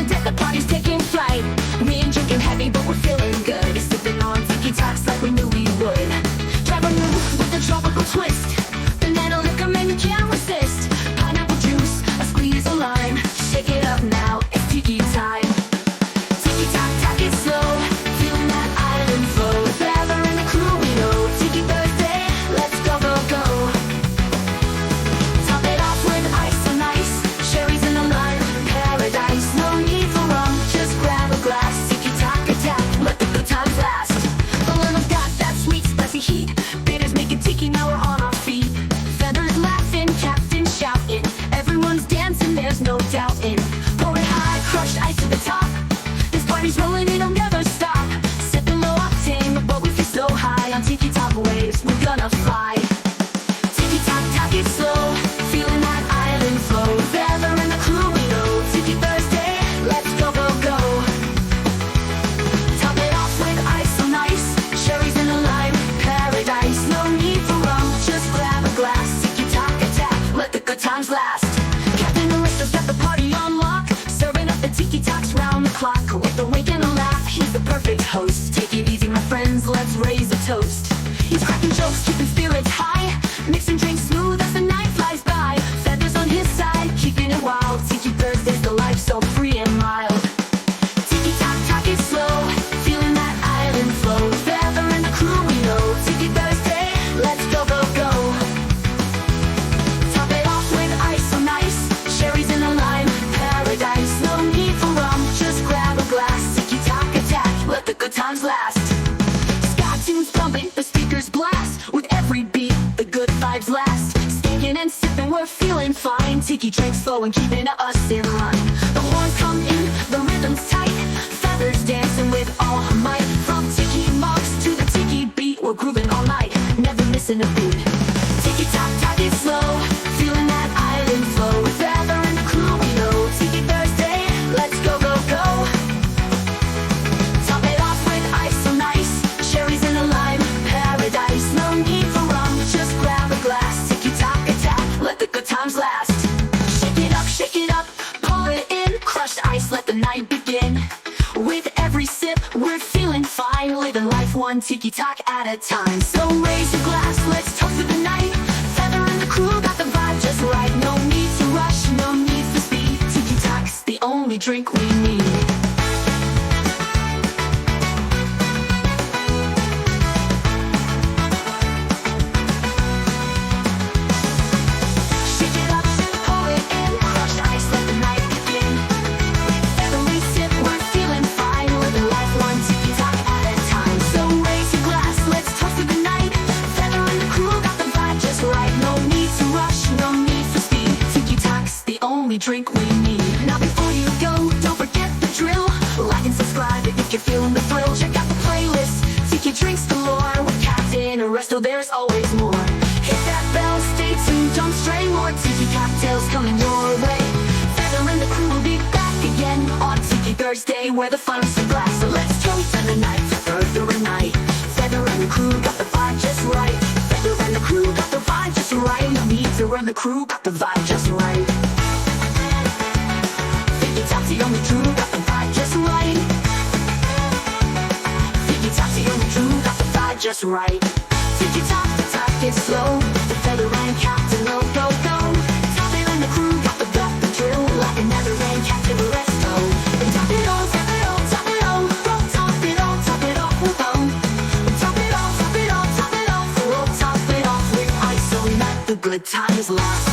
the deck, the party's taking flight. We ain't drinking heavy, but we're feeling good. Sipping on Tiki Taks like we knew we would. Drive a move with a tropical twist. Banana liquor, man, you can't resist. Pineapple juice, a squeeze of lime. Shake it up now, it's Tiki time. Tiki Tak, tak it slow. Feeling that island flow. Feather and the crew we know. Tiki Thursday, let's go, go, go. Top it off with ice on ice. Cherries in the lime, paradise. No need for rum, just grab a glass. Tiki Tak attack, let the good times last. Falernum got that sweet spicy heat. Bitters making tiki, now we're on our feet. Feathers laughing, captain shouting. Everyone's dancing, there's no doubting. Pour it high, crushed ice to the top. This party's rolling, it'll never stop. Sipping low octane, but we feel so high. On Tiki Tak waves, we're gonna fly. Tiki Tak, tak it slow. Feeling that island flow. Feather and the crew we know. Tiki Thursday, let's go, go, go. Top it off with ice on ice. Cherries in the lime, paradise. No need for rum, just grab a glass. Tiki Tak attack, let the good times last. Captain Arresto's got the party on lock. Serving up the Tiki Taks round the clock. With a wink and a laugh, he's the perfect host. Take it easy, my friends, let's raise a toast. He's cracking jokes, keeping spirits high. Mixing drinks smooth as the night flies by. Feathers on his side, keeping it wild. Tiki Thursday's the life so free and mild. Tiki Tak, tak it slow. Feeling that island flow. Feather and the crew we know. Tiki Thursday, let's go, go, go. Top it off with ice on ice. Cherries in the lime, paradise. No need for rum, just grab a glass. Tiki Tak attack, let the good times last. Ska tunes pumping, the speakers blast. With every beat, the good vibes last. Stinking and sipping, we're feeling fine. Tiki drinks flowing, keeping us in line. The horns come in, the rhythm's tight. Feathers dancing with all her might. From tiki mugs to the tiki beat, we're grooving all night, never missing a beat. Tiki Tak, tak it slow. Feeling that island flow. Feather and the crew we know. Tiki Thursday, let's go, go, go. Top it off with ice on ice. Cherries in the lime, paradise. No need for rum, just grab a glass. Tiki Tak attack, let the good times last. Shake it up, pull it in. Crushed ice, let the night begin. With every sip, we're feeling fine. Living life one Tiki Tak at a time. So raise your glass, let's toast to the night. Feather and the crew got the vibe just right. No need to rush, no need for speed. Tiki Tak's the only drink we need. Shake it up, pull it in. Crushed ice, let the night begin. Every sip, we're feeling fine. Living life one Tiki Tak at a time. So raise your glass, let's toast to the night. Feather and the crew got the vibe just right. No need to rush, no need for speed. Tiki Tak's the only drink we need. Now before you go, don't forget the drill. Like and subscribe if you're feeling the thrill. Check out the playlist, Tiki drinks galore. With Captain Arresto, there's always more. Hit that bell, stay tuned, don't stray. More Tiki cocktails coming your way. Feather and the crew will be back again on Tiki Thursday, where the fun's the glass. So let's toast in the night for further a night. Feather and the crew got the vibe just right. Feather and the crew got the vibe just right. No need to run, the crew got the vibe just right. Tiki Tak's the only crew got the vibe just right. Tiki Tak's the only crew got the vibe just right. Tiki Tak, tak it slow. The Feather and Captain, go, go, go. Top it and the crew got the drill. Like another rain, Captain Arresto. Top it all, top it all, top it all. Top it all, top it all, we'll go. Top it all, top it all, top it all. We'll top it off with ice so that the good times last.